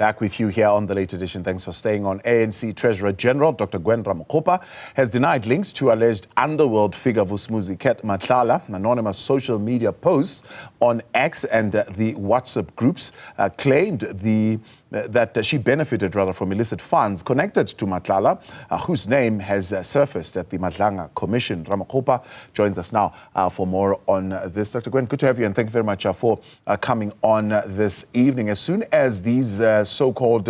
Back with you here on the late edition. Thanks for staying on. ANC Treasurer-General Dr. Gwen Ramokgopa has denied links to alleged underworld figure Vusimuzi Cat Matlala. Anonymous social media posts on X and the WhatsApp groups claimed that she benefited from illicit funds connected to Matlala, whose name has surfaced at the Madlanga Commission. Ramokgopa joins us now for more on this. Dr. Gwen, good to have you, and thank you very much for coming on this evening. As soon as these so-called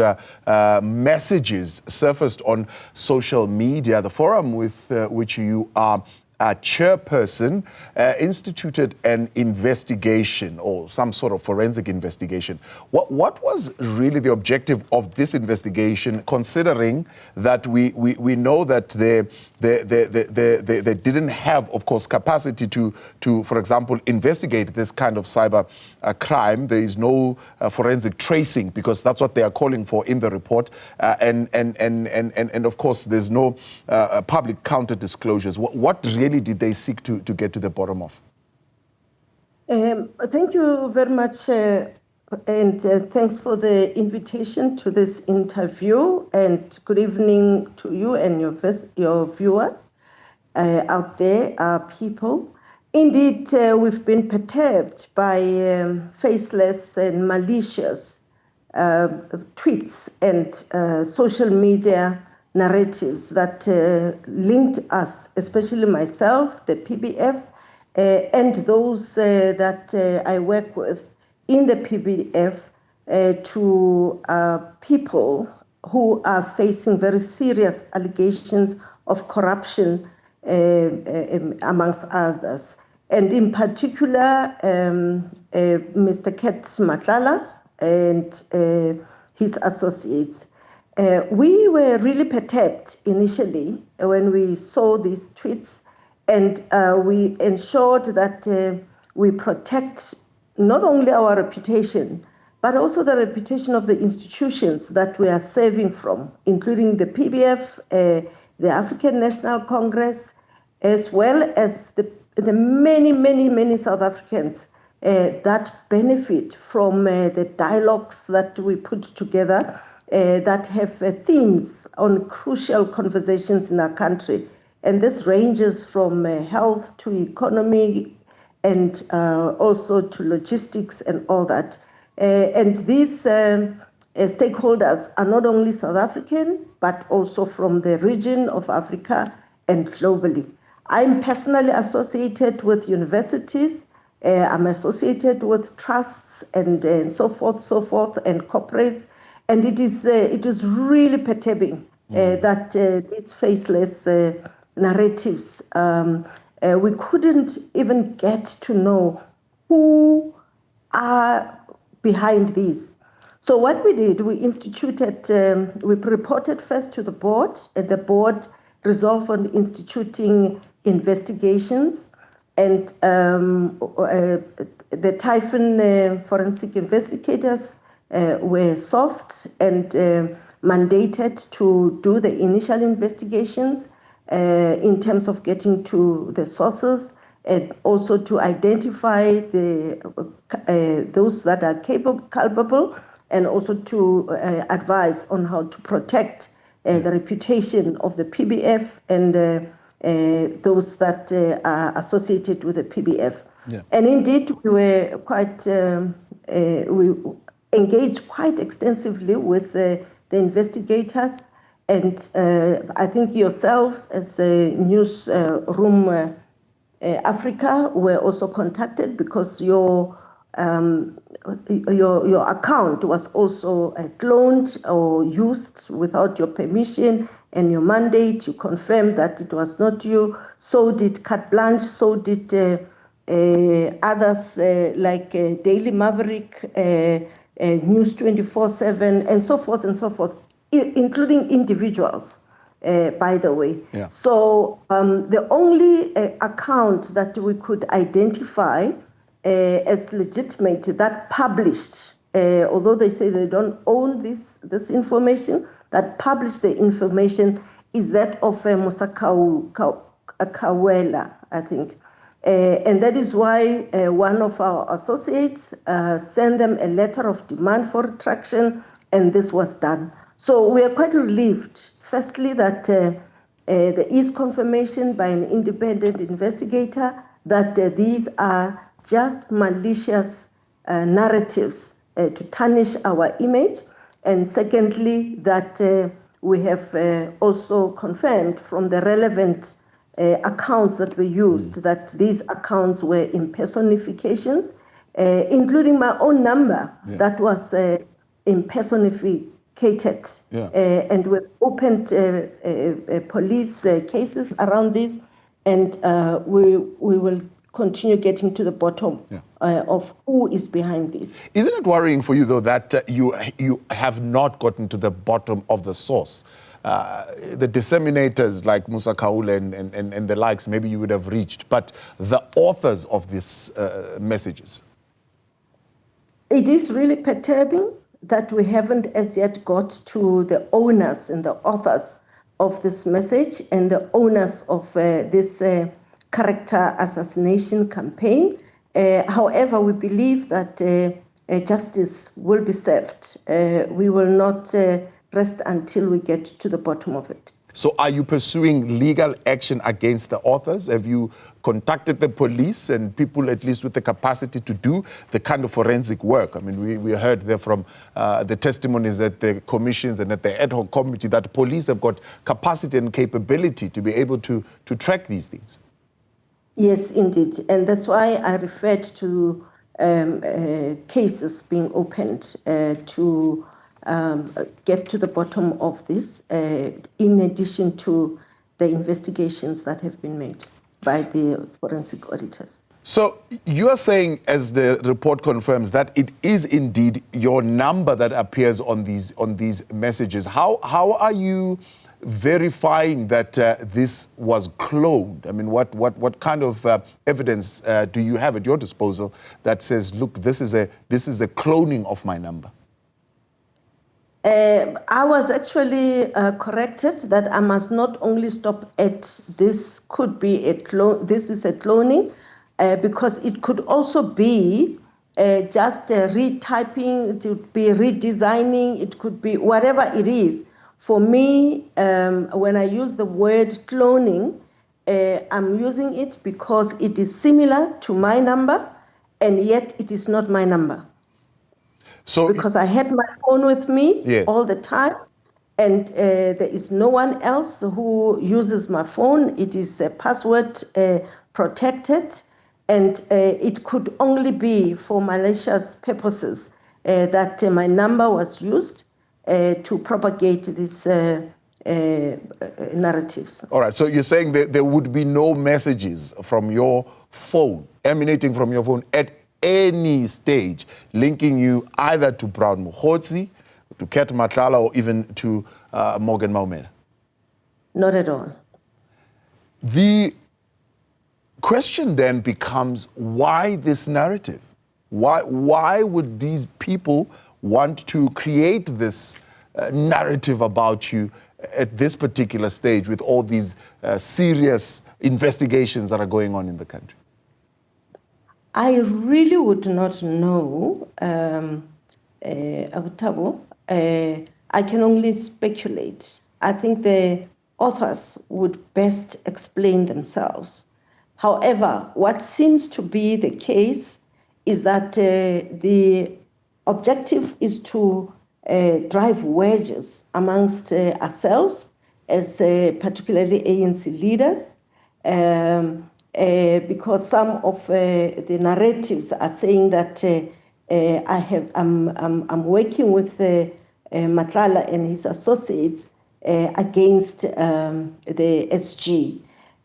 messages surfaced on social media, the forum with which you are chairperson instituted an investigation or some sort of forensic investigation. What was really the objective of this investigation, considering that we know that they didn't have, of course, capacity to, for example, investigate this kind of cyber crime? There is no forensic tracing, because that's what they are calling for in the report, and of course there's no public counter disclosures. What really did they seek to get to the bottom of? Thank you very much, and thanks for the invitation to this interview, and good evening to you and your viewers out there, people. Indeed, we've been perturbed by faceless and malicious tweets and social media narratives that linked us, especially myself, the PBF, and those that I work with in the PBF, to people who are facing very serious allegations of corruption, amongst others. And in particular, Mr. Cat Matlala and his associates. We were really perturbed initially when we saw these tweets, and we ensured that we protect not only our reputation, but also the reputation of the institutions that we are serving from, including the PBF, the African National Congress, as well as the many South Africans that benefit from the dialogues that we put together, that have themes on crucial conversations in our country. And this ranges from health to economy, and also to logistics and all that. And these stakeholders are not only South African, but also from the region of Africa and globally. I'm personally associated with universities. I'm associated with trusts and so forth, and corporates. And it was really perturbing that these faceless narratives, we couldn't even get to know who are behind these. So what we did, we instituted, we reported first to the board, and the board resolved on instituting investigations, and the Typhoon forensic investigators were sourced and mandated to do the initial investigations in terms of getting to the sources, and also to identify those that are culpable, and also to advise on how to protect the reputation of the PBF and those that are associated with the PBF. Yeah. And indeed, we were quite, we engaged quite extensively with the investigators, and I think yourselves as a Newzroom Afrika were also contacted, because your account was also cloned or used without your permission and your mandate. You confirmed that it was not you. So did Carte Blanche, so did others like Daily Maverick, News 24/7, and so forth, including individuals, by the way. Yeah. So the only account that we could identify as legitimate that published, although they say they don't own this information, that published the information, is that of Musa Kawela, I think. And that is why one of our associates sent them a letter of demand for retraction and this was done. So we are quite relieved, firstly, that there is confirmation by an independent investigator that these are just malicious narratives to tarnish our image. And secondly, that we have also confirmed from the relevant accounts that were used that these accounts were impersonifications, including my own number that was impersonificated. And we've opened police cases around this, and we will continue getting to the bottom of who is behind this. Isn't it worrying for you, though, that you have not gotten to the bottom of the source? The disseminators like Musa Kaule and the likes, maybe you would have reached, but the authors of these messages? It is really perturbing that we haven't as yet got to the owners and the authors of this message and the owners of this character assassination campaign. However, we believe that justice will be served. We will not rest until we get to the bottom of it. So are you pursuing legal action against the authors? Have you contacted the police and people at least with the capacity to do the kind of forensic work? I mean, we heard there from the testimonies at the commissions and at the ad hoc committee that police have got capacity and capability to be able to track these things. Yes, indeed. And that's why I referred to cases being opened to get to the bottom of this, in addition to the investigations that have been made by the forensic auditors. So you are saying, as the report confirms, that it is indeed your number that appears on these messages. How are you verifying that this was cloned? I mean, what kind of evidence do you have at your disposal that says, look, this is a cloning of my number? I was actually corrected that I must not only stop at this could be a clone, this is a cloning, because it could also be just retyping, it could be redesigning, it could be whatever it is. For me, when I use the word cloning, I'm using it because it is similar to my number, and yet it is not my number. So because I had my phone with me all the time, and there is no one else who uses my phone. It is password protected, and it could only be for malicious purposes that my number was used to propagate these narratives. All right, so you're saying that there would be no messages from your phone, emanating from your phone at any stage, linking you either to Brown Mokgotsi, to Cat Matlala, or even to Morgan Maumela? Not at all. The question then becomes, why this narrative? Why would these people want to create this narrative about you at this particular stage with all these serious investigations that are going on in the country? I really would not know, Abutabo. I can only speculate. I think the authors would best explain themselves. However, what seems to be the case is that the objective is to drive wedges amongst ourselves as particularly ANC leaders, because some of the narratives are saying that I'm working with Matlala and his associates against the SG.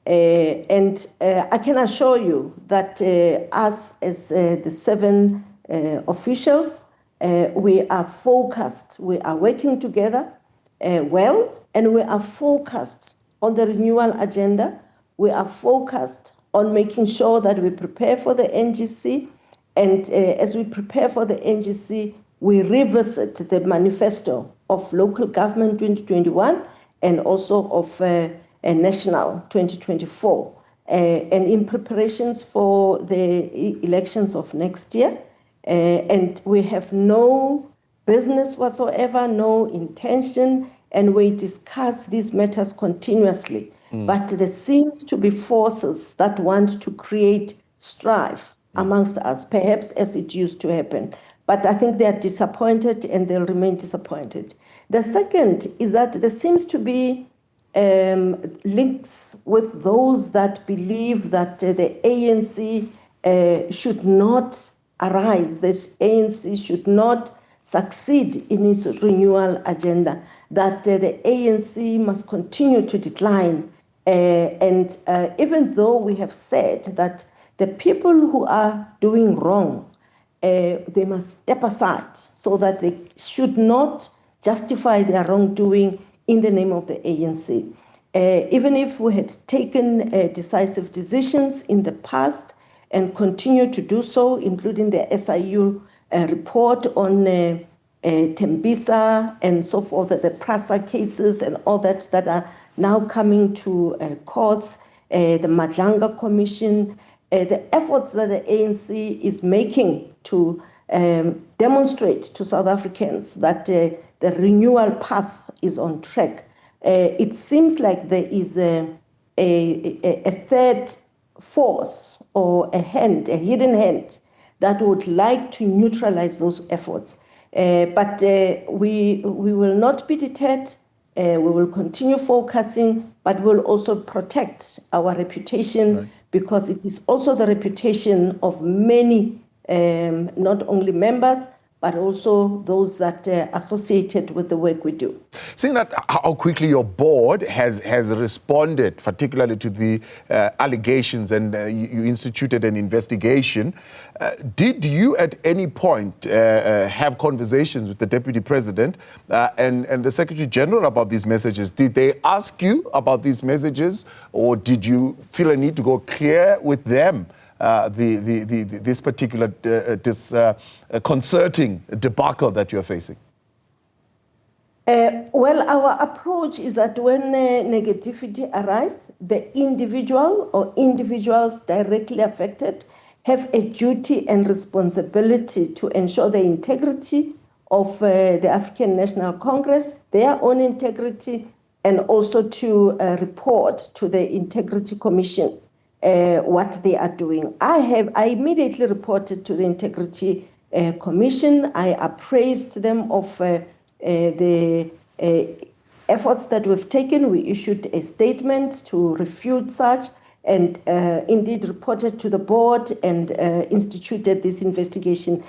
And I can assure you that us as the 7 officials, we are focused, we are working together well, and we are focused on the renewal agenda. We are focused on making sure that we prepare for the NGC, and as we prepare for the NGC, we revisit the manifesto of local government 2021 and also of national 2024. And in preparations for the elections of next year, and we have no business whatsoever, no intention, and we discuss these matters continuously. But there seems to be forces that want to create strife amongst us, perhaps as it used to happen. But I think they are disappointed and they'll remain disappointed. The second is that there seems to be links with those that believe that the ANC should not arise, that ANC should not succeed in its renewal agenda, that the ANC must continue to decline. And even though we have said that the people who are doing wrong, they must step aside so that they should not justify their wrongdoing in the name of the ANC. Even if we had taken decisive decisions in the past and continue to do so, including the SIU report on Tembisa and so forth, the PRASA cases and all that are now coming to courts, the Madlanga Commission, the efforts that the ANC is making to demonstrate to South Africans that the renewal path is on track. It seems like there is a third force or a hidden hand that would like to neutralize those efforts. But we will not be deterred. We will continue focusing, but we'll also protect our reputation, right, because it is also the reputation of many, not only members, but also those that are associated with the work we do. Seeing that how quickly your board has responded, particularly to the allegations, and you instituted an investigation, did you at any point have conversations with the Deputy President and the Secretary-General about these messages? Did they ask you about these messages, or did you feel a need to go clear with them this particular concerting debacle that you're facing? Well, our approach is that when negativity arises, the individual or individuals directly affected have a duty and responsibility to ensure the integrity of the African National Congress, their own integrity, and also to report to the Integrity Commission what they are doing. I immediately reported to the Integrity Commission. I appraised them of the efforts that we've taken. We issued a statement to refute such, and indeed reported to the board and instituted this investigation.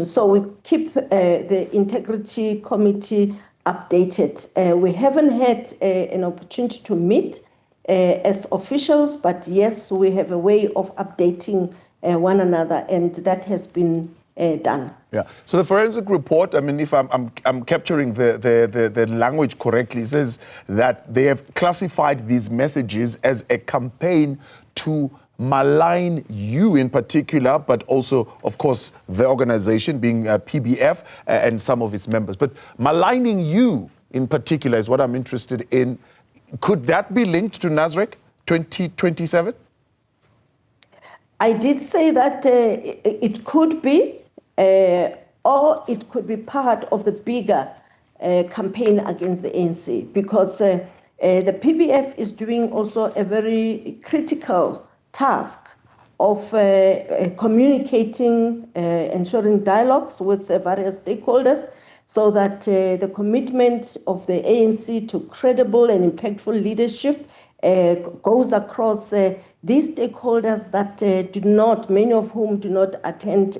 So we keep the Integrity Committee updated. We haven't had an opportunity to meet as officials, but yes, we have a way of updating one another, and that has been done. Yeah. So the forensic report, I mean, if I'm capturing the language correctly, says that they have classified these messages as a campaign to malign you in particular, but also, of course, the organization being PBF and some of its members. But maligning you in particular is what I'm interested in. Could that be linked to Nasrec 2027? I did say that it could be, or it could be part of the bigger campaign against the ANC, because the PBF is doing also a very critical task of communicating, ensuring dialogues with the various stakeholders, so that the commitment of the ANC to credible and impactful leadership goes across these stakeholders that many of whom do not attend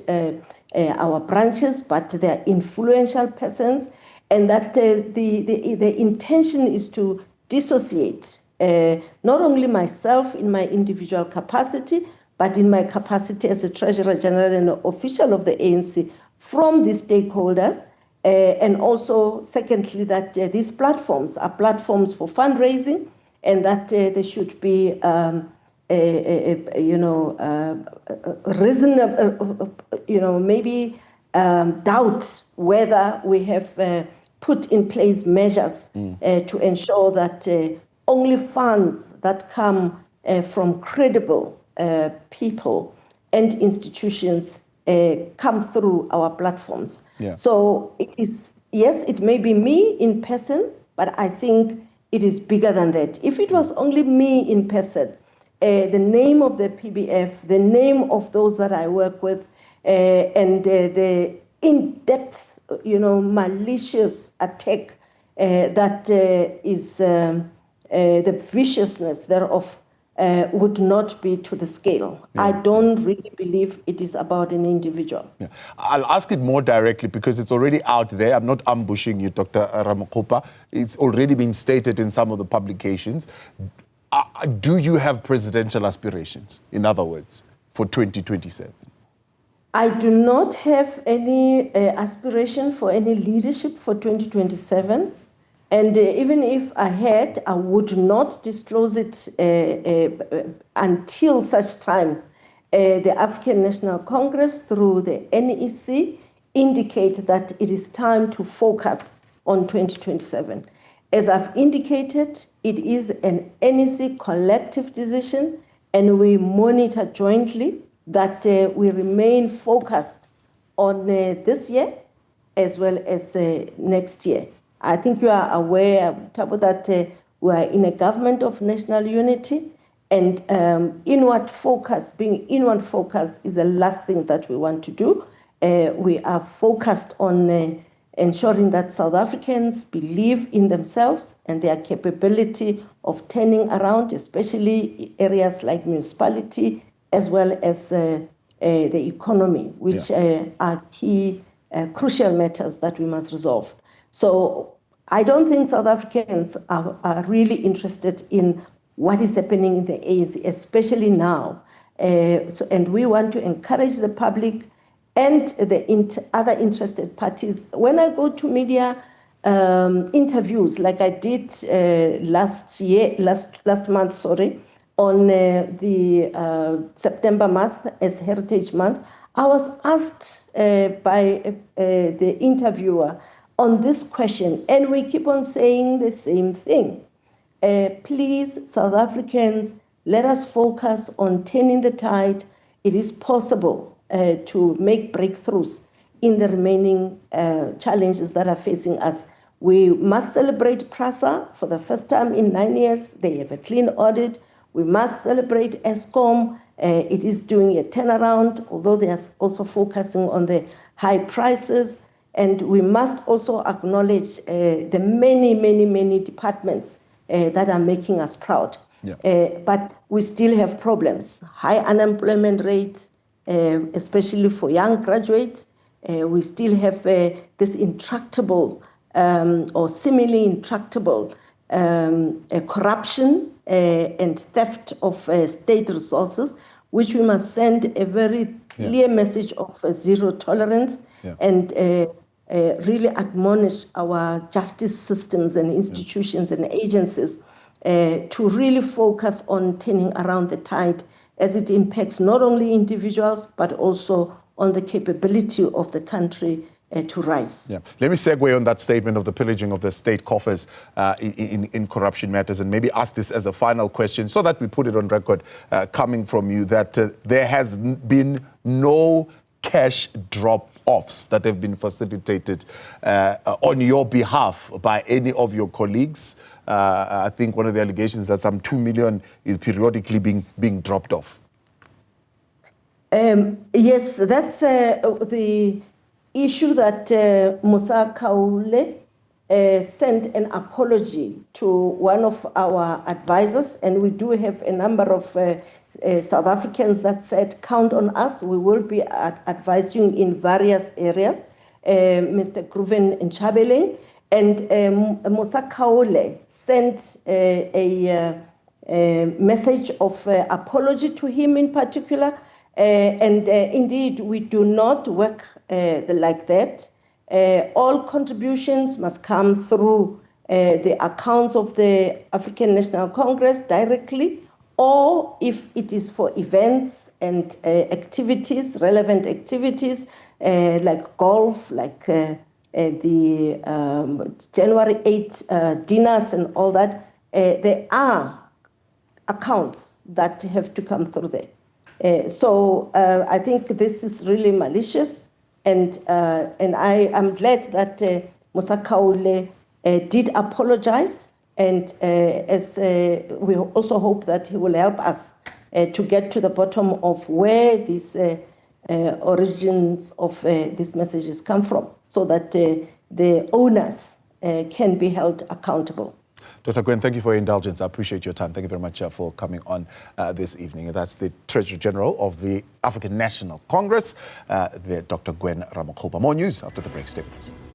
our branches, but they're influential persons, and that the intention is to dissociate not only myself in my individual capacity, but in my capacity as a Treasurer-General and official of the ANC from these stakeholders. And also, secondly, that these platforms are platforms for fundraising, and that there should be, reasonable, maybe doubt whether we have put in place measures to ensure that only funds that come from credible people and institutions come through our platforms. Yeah. So it is, yes, it may be me in person, but I think it is bigger than that. If it was only me in person, the name of the PBF, the name of those that I work with, and the in-depth, malicious attack that is the viciousness thereof would not be to the scale. Yeah. I don't really believe it is about an individual. Yeah. I'll ask it more directly because it's already out there. I'm not ambushing you, Dr. Ramokgopa. It's already been stated in some of the publications. Do you have presidential aspirations, in other words, for 2027? I do not have any aspiration for any leadership for 2027. And even if I had, I would not disclose it until such time the African National Congress through the NEC indicate that it is time to focus on 2027. As I've indicated, it is an NEC collective decision, and we monitor jointly that we remain focused on this year as well as next year. I think you are aware, Thabo, that we are in a government of national unity, and inward focus, being inward focus, is the last thing that we want to do. We are focused on ensuring that South Africans believe in themselves and their capability of turning around, especially areas like municipality, as well as the economy, which are key, crucial matters that we must resolve. So I don't think South Africans are really interested in what is happening in the ANC, especially now. And we want to encourage the public and the other interested parties. When I go to media interviews, like I did last month, on the September month as Heritage Month, I was asked by the interviewer on this question, and we keep on saying the same thing. Please, South Africans, let us focus on turning the tide. It is possible to make breakthroughs in the remaining challenges that are facing us. We must celebrate PRASA for the first time in 9 years. They have a clean audit. We must celebrate ESCOM. It is doing a turnaround, although they are also focusing on the high prices. And we must also acknowledge the many departments that are making us proud. Yeah. But we still have problems. High unemployment rate, especially for young graduates. We still have this intractable or seemingly intractable corruption and theft of state resources, which we must send a very clear message of zero tolerance and really admonish our justice systems and institutions and agencies to really focus on turning around the tide as it impacts not only individuals, but also on the capability of the country to rise. Yeah. Let me segue on that statement of the pillaging of the state coffers in corruption matters, and maybe ask this as a final question so that we put it on record coming from you, that there has been no cash drop-offs that have been facilitated on your behalf by any of your colleagues. I think one of the allegations is that some 2 million is periodically being dropped off. Yes, that's the issue that Musa Kaule sent an apology to one of our advisors, and we do have a number of South Africans that said, count on us, we will be advising in various areas, Mr. Groven Nchabeleng, and Musa Kaule sent a message of apology to him in particular. And indeed, we do not work like that. All contributions must come through the accounts of the African National Congress directly, or if it is for events and activities, relevant activities, like golf, like the January 8 dinners and all that, there are accounts that have to come through there. So I think this is really malicious, and I am glad that Musa Kaule did apologize, and as we also hope that he will help us to get to the bottom of where these origins of these messages come from, so that the owners can be held accountable. Dr. Gwen, thank you for your indulgence. I appreciate your time. Thank you very much for coming on this evening. That's the Treasurer-General of the African National Congress, Dr. Gwen Ramokgopa. More news after the break. Stay with us.